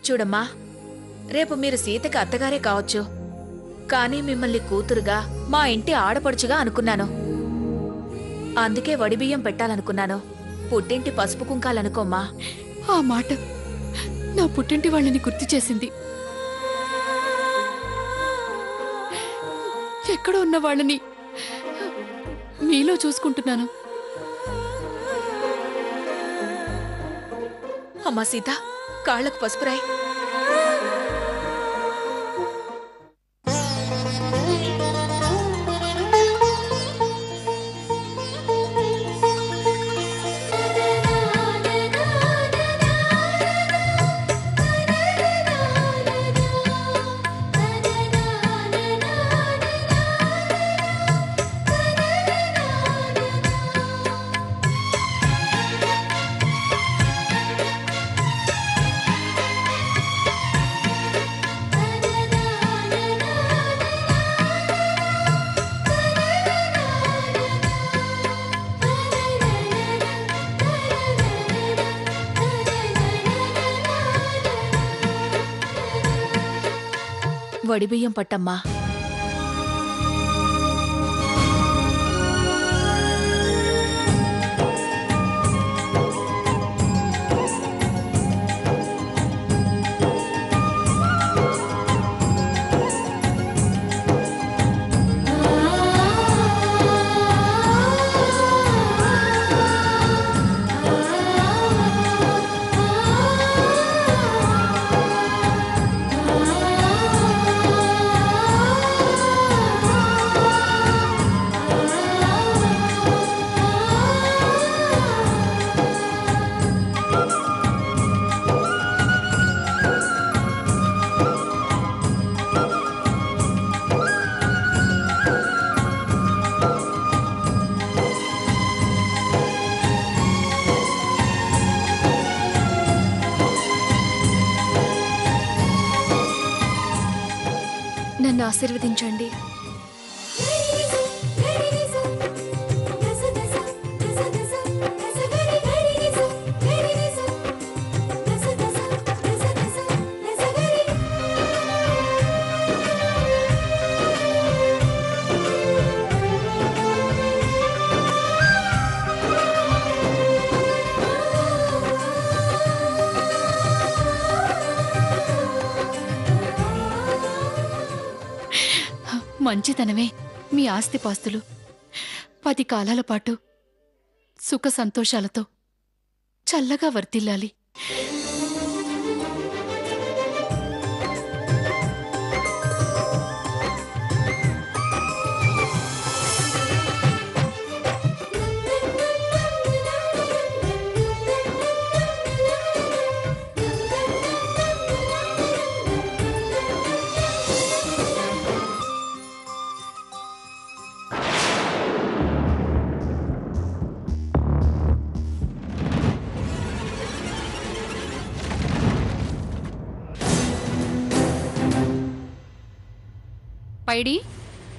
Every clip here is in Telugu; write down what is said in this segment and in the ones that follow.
చూడమ్మా, రేపు మీరు సీతకి అత్తగారే కావచ్చు, కానీ మిమ్మల్ని కూతురుగా మా ఇంటి ఆడపడుచుగా అనుకున్నాను. అందుకే వడిబియ్యం పెట్టాలనుకున్నాను. పుట్టింటి పసుపు కుంకాలనుకోమ్మా. ఆ మాట నా పుట్టింటి వాళ్ళని గుర్తు చేసింది. ఎక్కడ ఉన్న వాళ్ళని మీలో చూసుకుంటున్నాను. అమ్మా సీత, కాళ్లకు పసుపురాయి. వడిబియ్యం పట్టమ్మా. నన్ను ఆశీర్వదించండి. మంచితనమే మీ ఆస్తిపాస్తులు 10 కాలాల పాటు సుఖ సంతోషాలతో చల్లగా వర్తిల్లాలి. పైడి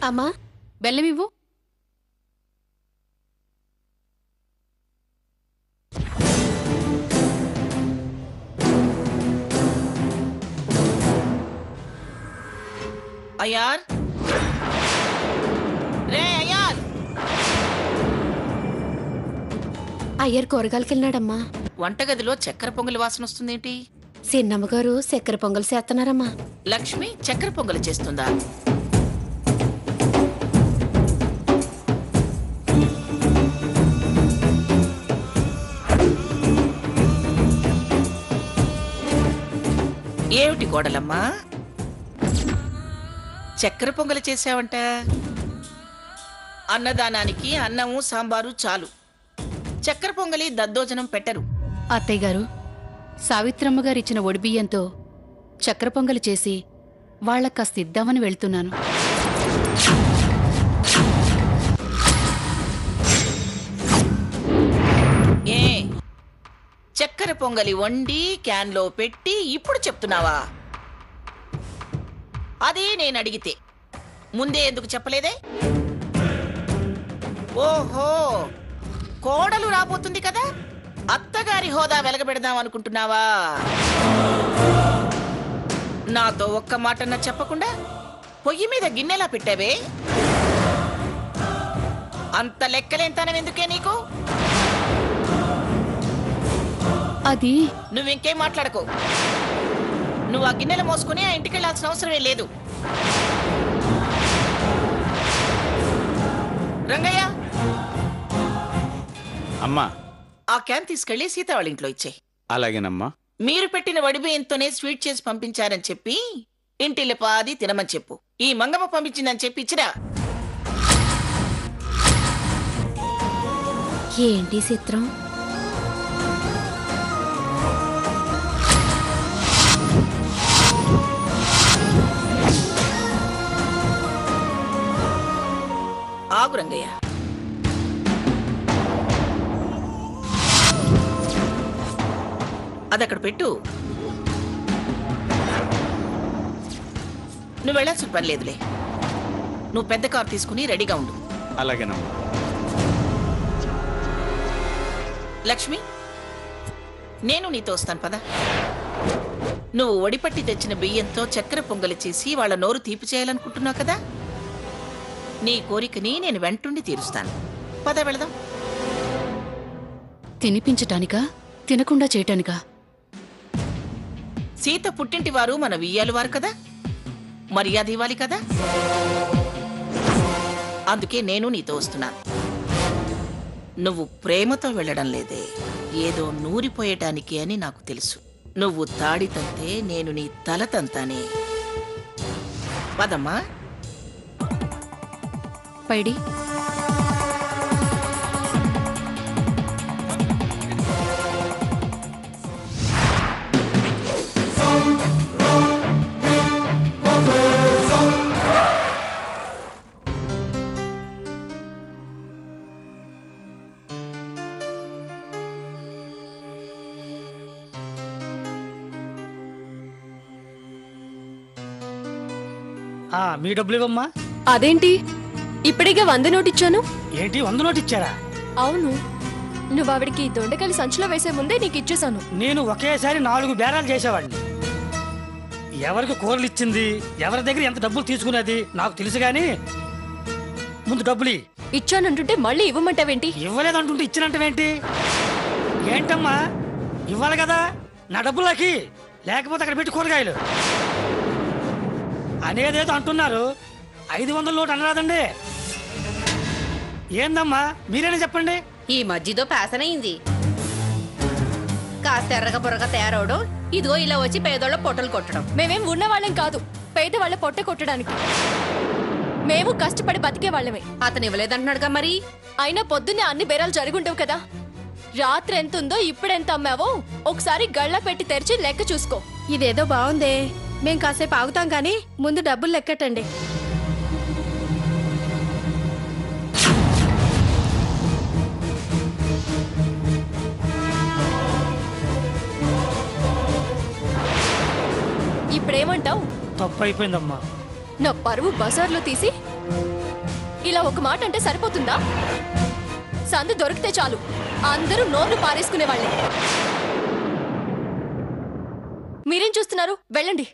అమ్మా, బెల్లమివ్వు. అయ్యార్, రే అయ్యార్. అయ్యర్ కూరగాయలకెళ్ళినాడమ్మా. వంటగదిలో చక్కెర పొంగలి వాసన వస్తుందేంటి? చిన్నమ్మగారు చక్కెర పొంగల్ చేస్తున్నారమ్మా. లక్ష్మి చక్కెర పొంగలి చేస్తుందా? ఏమిటి కోడలమ్మా, చక్కెర పొంగలి చేసావంట? అన్నదానానికి అన్నము సాంబారు చాలు, చక్కెర పొంగలి దద్దోజనం పెట్టరు. అత్తయ్య గారు, సావిత్రమ్మ గారిచ్చిన ఒడిబియ్యంతో చక్కెర పొంగలి చేసి వాళ్ళకి కాస్త ఇద్దామని వెళ్తున్నాను. ఏ చక్కెర పొంగలి వండి క్యాన్లో పెట్టి ఇప్పుడు చెప్తున్నావా? అదే నేను అడిగితే ముందే ఎందుకు చెప్పలేదే? ఓహో, కోడలు రాబోతుంది కదా, అత్తగారి హోదా వెలగబెడదాం అనుకుంటున్నావా? నాతో ఒక్క మాటన్నా చెప్పకుండా పొయ్యి మీద గిన్నెలా పెట్టావే? అంత లెక్కలేంతనం ఎందుకే నీకు? అది నువ్వింకేం మాట్లాడకు. నువ్వు ఆ గిన్నెలు మోసుకుని ఆ ఇంటికి వెళ్ళాల్సిన అవసరమే లేదు. రంగయ్య, అమ్మా. ఆ క్యాన్ తీసుకెళ్లి సీత వాళ్ళ ఇంట్లో ఇచ్చేయి. అలాగేనమ్మా. మీరు పెట్టిన వడిబియ్యంతోనే స్వీట్ చేసి పంపించారని చెప్పి ఇంటిల్లి పాది తినమని చెప్పు. ఈ మంగమ్మ పంపించిందని చెప్పి ఇచ్చిరా. ఏంటి చిత్రం? ఆగు రంగయ్య. అదక్కడ పెట్టు. నువ్వు వెళ్ళాల్సిన పని లేదులే. నువ్వు పెద్ద కారు తీసుకుని రెడీగా ఉండు. అలాగేనమ్మా. లక్ష్మి, నేను నీతో వస్తాను పద. నువ్వు ఒడిపట్టి తెచ్చిన బియ్యంతో చక్కెర పొంగలి చేసి వాళ్ళ నోరు తీపి చేయాలనుకుంటున్నావు కదా? నీ కోరికని నేను వెంటుండి తీరుస్తాను. పద వెళదాం. తినిపించటానికా తినకుండా చేయటానికా? సీత పుట్టింటి వారు మన వియ్యాలు వారు కదా, మర్యాద ఇవ్వాలి కదా. అందుకే నేను నీతో వస్తున్నాను. నువ్వు ప్రేమతో వెళ్ళడం లేదే, ఏదో నూరిపోయటానికి అని నాకు తెలుసు. నువ్వు తాడి తంతే నేను నీ తల తంతానే. పదమ్మా. పైడి మీ డబ్బులు ఇవ్వమ్మా. అదేంటి ఇప్పటికే 100 నోట్ ఇచ్చాను? ఏంటి 100 నోట్ ఇచ్చారా? అవును, నువ్వు ఆవిడికి దొండకాయలు సంచిలో వేసే ముందే నీకు ఇచ్చేసాను. నేను ఒకేసారి 4 బేరాలు చేసేవాడిని. ఎవరికి కూరలు ఇచ్చింది, ఎవరి దగ్గర ఎంత డబ్బులు తీసుకునేది నాకు తెలుసు గాని ముందు డబ్బులు ఇచ్చానంటుంటే మళ్ళీ ఇవ్వమంటావేంటి? ఇవ్వలేదంటుంటే ఇచ్చినట్టేంటి? ఏంటమ్మా, ఇవ్వాలి కదా నా డబ్బులకి, లేకపోతే అక్కడ పెట్టి కూరగాయలు అనేదేదో అంటున్నారు. 500 నోటు అనరాదండి. ఏందమ్మా మీరేనా చెప్పండి. ఈ మధ్యతో ప్యాసనయింది. కాస్త ఎర్రగ పొరగ తయారవడం, ఇదిగో ఇలా వచ్చి పేదోళ్ళ పొట్టలు కొట్టడం. మేమేం ఉన్నవాళ్ళం కాదు పేదవాళ్ళ పొట్ట కొట్టడానికి. మేము కష్టపడి బతికే వాళ్ళమే. అతను ఇవ్వలేదంటున్నాడుగా మరి. అయినా పొద్దున్నే అన్ని బేరాలు జరుగుంటావు కదా. రాత్రి ఎంత ఉందో ఇప్పుడెంత అమ్మావో ఒకసారి గళ్ళ పెట్టి తెరిచి లెక్క చూసుకో. ఇదేదో బాగుందే, మేం కాసేపు ఆగుతాం కానీ ముందు డబ్బులు లెక్కటండి. ఇప్పుడేమంటావు? తప్పు అయిపోయిందమ్మా. నా పరువు బజార్లో తీసి ఇలా ఒక మాట అంటే సరిపోతుందా? సందు దొరికితే చాలు అందరూ నోర్లు పారేసుకునేవాళ్ళే. మీరేం చూస్తున్నారు? వెళ్ళండి.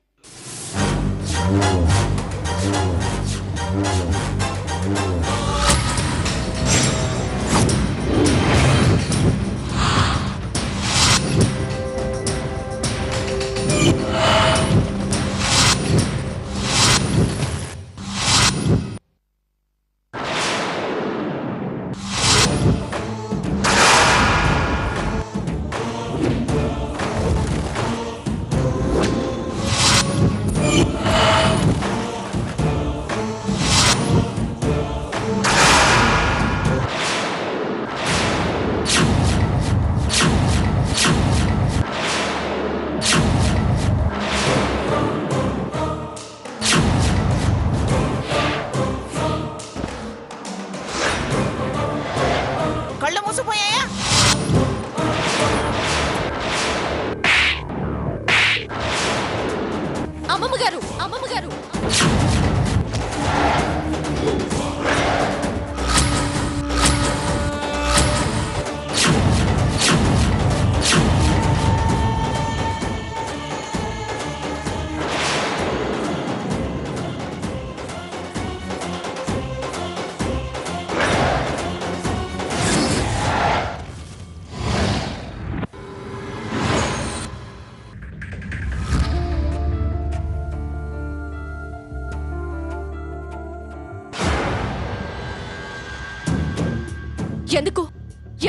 ఎందుకు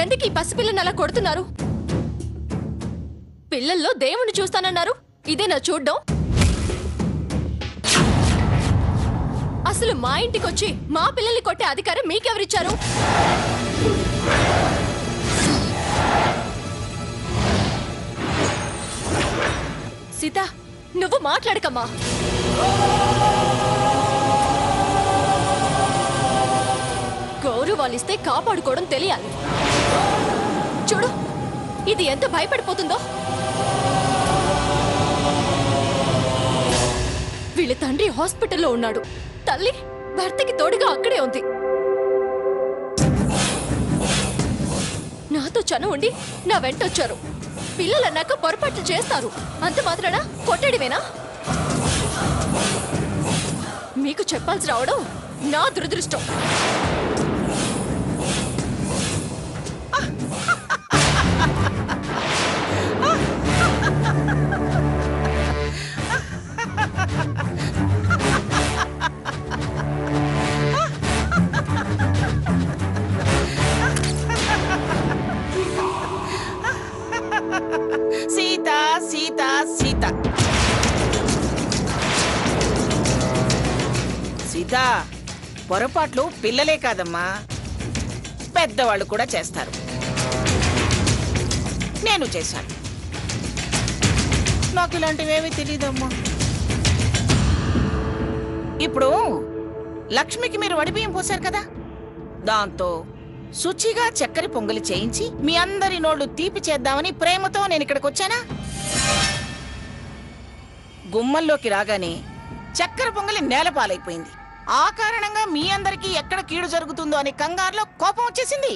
ఎందుకు ఈ పసిపిల్లని అలా కొడుతున్నారు? పిల్లల్లో దేవుణ్ణి చూస్తానన్నారు, ఇదేనా చూడ్డం? అసలు మా ఇంటికొచ్చి మా పిల్లల్ని కొట్టే అధికారం మీకెవరిచ్చారు? సీత, నువ్వు మాట్లాడకమ్మా. గౌరవాలిస్తే కాపాడుకోవడం తెలియాలి. చూడు, ఇది ఎంత భయపడిపోతుందో. వీళ్ళ తండ్రి హాస్పిటల్లో ఉన్నాడు, తల్లి భర్తకి తోడుగా అక్కడే ఉంది. నాతో చను ఉండి నా వెంటొచ్చారు. పిల్లలన్నాక పొరపాట్లు చేస్తారు, అంత మాత్రాన కొట్టడివేనా? మీకు చెప్పాల్సి రావడం నా దురదృష్టం. సీత సీత సీత సీత, పొరపాట్లు పిల్లలే కాదమ్మా, పెద్దవాళ్ళు కూడా చేస్తారు. నేను చేశాను. నాకు ఇలాంటివేమీ తెలియదమ్మా. ఇప్పుడు లక్ష్మికి మీరు వడిబియ్యం పోశారు కదా, దాంతో శుచిగా చక్కెర పొంగలి చేయించి మీ అందరి నోళ్లు తీపి చేద్దామని ప్రేమతో నేను ఇక్కడికి వచ్చానా? గుమ్మల్లోకి రాగానే చక్కెర పొంగలి నేలపాలైపోయింది. ఆ కారణంగా మీ అందరికీ ఎక్కడ కీడు జరుగుతుందో అనే కంగారులో కోపం వచ్చేసింది.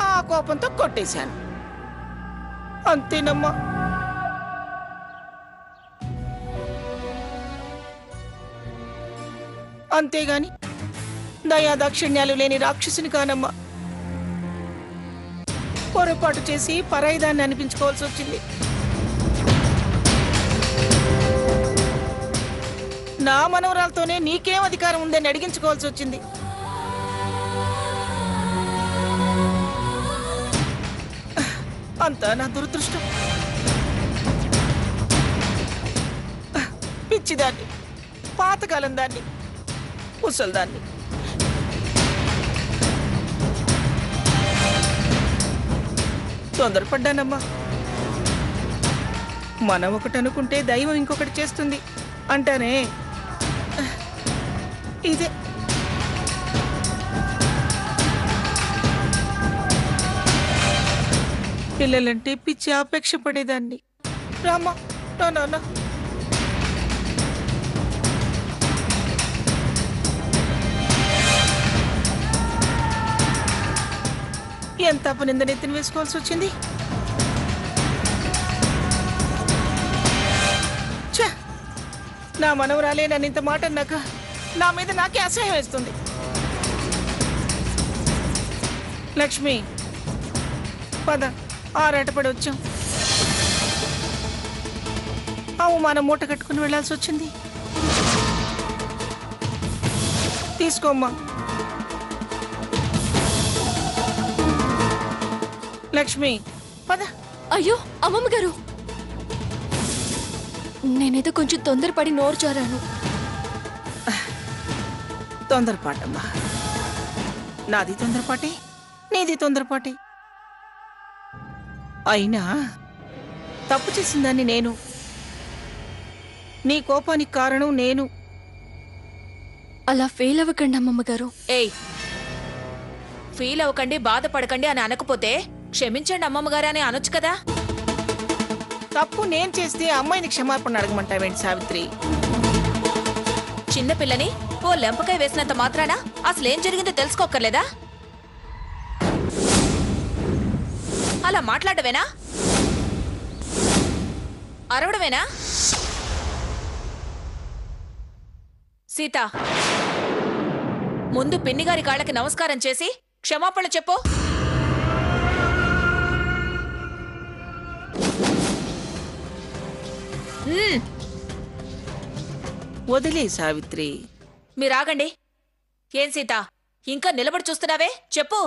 ఆ కోపంతో కొట్టేశాను, అంతేనమ్మా. అంతేగాని దయా దాక్షిణ్యాలు లేని రాక్షసుని కానమ్మా. పొరపాటు చేసి పరాయిదాన్ని అనిపించుకోవాల్సి వచ్చింది. నా మనవరాలతోనే నీకేం అధికారం ఉందని అడిగించుకోవాల్సి వచ్చింది. అంతా నా దురదృష్టం. పిచ్చిదాన్ని, పాతకాలం దాన్ని, ముసల్దాన్ని. తొందరపడ్డానమ్మా. మనం ఒకటి అనుకుంటే దైవం ఇంకొకటి చేస్తుంది అంటానే, ఇదే. పిల్లలంటే పిచ్చి ఆపేక్ష పడేదాన్ని. రామా, నా ఎంత అపనిందని ఎత్తిన వేసుకోవాల్సి వచ్చింది. నా మనవరాలే నన్ను ఇంత మాట అన్నాక నా మీద నాకే అసహ్యం వేస్తుంది. లక్ష్మి, పద, ఆరాటపడి వచ్చాం. అవమానం మూట కట్టుకుని వెళ్లాల్సి వచ్చింది. తీసుకోమ్మా. లక్ష్మి, పద. అయ్యో అమ్మమ్మ గారు, నేనేదో కొంచెం తొందరపడి నోరు జారాను. తొందరపాటమ్మా. నాది తొందరపాటే, నీది తొందరపాటే. అయినా తప్పు చేసిందాన్ని నేను. నీ కోపానికి కారణం నేను. అలా ఫెయిల్ అవ్వకండి అమ్మమ్మ గారు. ఏయ్, ఫీల్ అవ్వకండి, బాధపడకండి అని అనకపోతే క్షమించండి అమ్మమ్మగారు అని అనొచ్చు కదా. తప్పు నేను చేస్తే అమ్మాయిని క్షమాపణ అడగమంటావేంటి సావిత్రి? చిన్నపిల్లని ఓ లెంపకాయ వేసినంత మాత్రాన అసలేం జరిగిందో తెలుసుకోక్కర్లేదా? అలా మాట్లాడవేనా? అరవడమేనా? సీత, ముందు పిన్నిగారి కాళ్ళకి నమస్కారం చేసి క్షమాపణ చెప్పు. వదిలే సావిత్రి. మీరాగండి. ఏం సీత, ఇంకా నిలబడి చూస్తున్నావే? చెప్పు.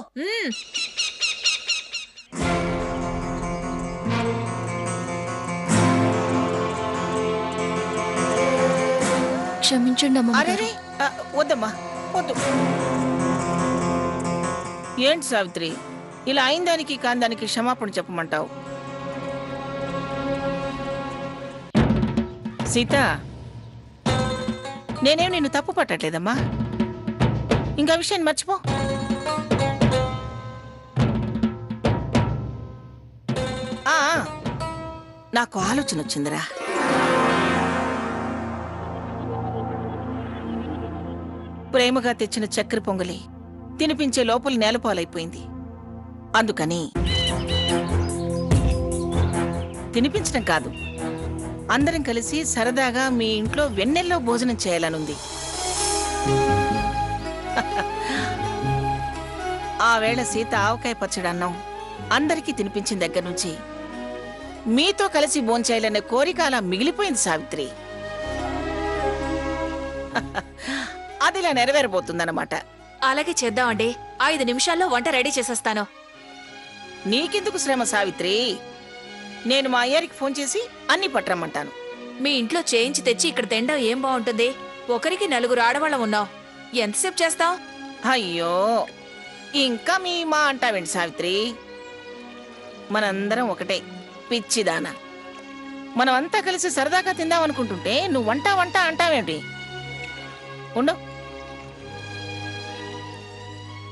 క్షమించండి అరే అమ్మగారు. వద్దమ్మా వద్దు. ఏంటి సావిత్రి, ఇలా అయిందానికి కాందానికి క్షమాపణ చెప్పమంటావు? సీత, నేనేం నిన్ను తప్పు పట్టట్లేదమ్మా. ఇంకా విషయాన్ని మర్చిపో. ఆ, నాకు ఆలోచన వచ్చిందిరా. ప్రేమగా తెచ్చిన చక్కెర పొంగలి తినిపించే లోపల నేలపాలైపోయింది. అందుకని తినిపించడం కాదు, అందరం కలిసి సరదాగా మీ ఇంట్లో వెన్నెల్లో భోజనం చేయాలనుంది. ఆ వేళ సీత ఆవకాయ పచ్చడి అన్నం అందరికీ తినిపించిన దగ్గర నుంచి మీతో కలిసి భోంచేయాలనే కోరిక అలా మిగిలిపోయింది సావిత్రి. అదిలా నెరవేరబోతుందన్నమాట. అలాగే చేద్దామండి. 5 నిమిషాల్లో వంట రెడీ చేసేస్తాను. నీకెందుకు శ్రమ సావిత్రి, నేను మా అయ్యారికి ఫోన్ చేసి అన్ని పట్టరమ్మంటాను. మీ ఇంట్లో చేయించి తెచ్చి ఇక్కడ తినడం ఏం బాగుంటుంది? ఒకరికి 4 ఆడవాళ్ళం ఉన్నాం. ఎంతసేపు చేస్తాం? అయ్యో, ఇంకా మీ మా అంటావేంటి సావిత్రి? మనందరం ఒకటే పిచ్చిదానా. మనమంతా కలిసి సరదాగా తిందామనుకుంటుంటే నువ్వు వంట వంట అంటావేంటి? ఉండు.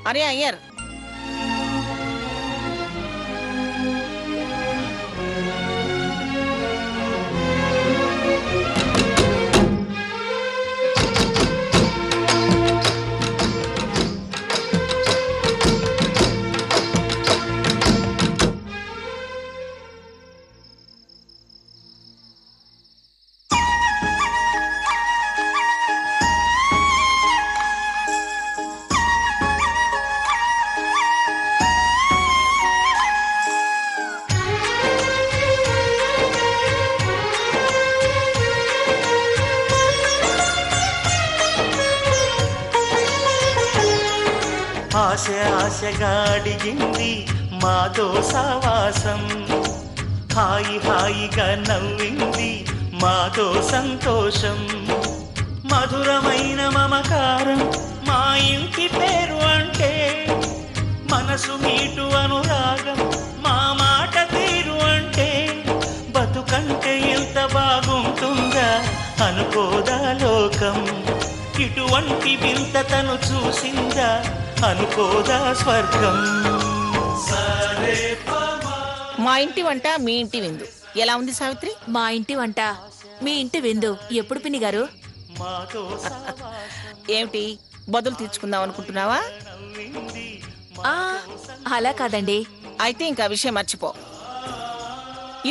అరే అయ్యర్, ఆశ ఆశగా అడిగింది మాతో సావాసం, హాయి హాయిగా నవ్వింది మాతో సంతోషం, మధురమైన మమకారం మా ఇంటి పేరు అంటే, మనసు మీటు అనురాగం మా మాట తీరు అంటే, బతుకంటే ఎంత బాగుంటుందా అనుకోదా లోకం, ఇటువంటి వింత తను చూసిందా అనుకోదా స్వర్గం. మా ఇంటి వంట మీ ఇంటి విందు ఎలా ఉంది సావిత్రి? మా ఇంటి వంట మీ ఇంటి విందు ఎప్పుడు పిన్ని గారు? మాతో ఏమిటి బదులు తీర్చుకుందాం అనుకుంటున్నావా? ఆ, అలా కాదండి. అయితే ఇంకా విషయం మర్చిపో.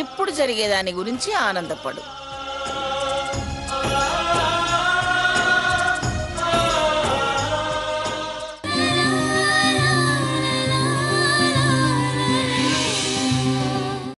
ఇప్పుడు జరిగేదాని గురించి ఆనందపడు.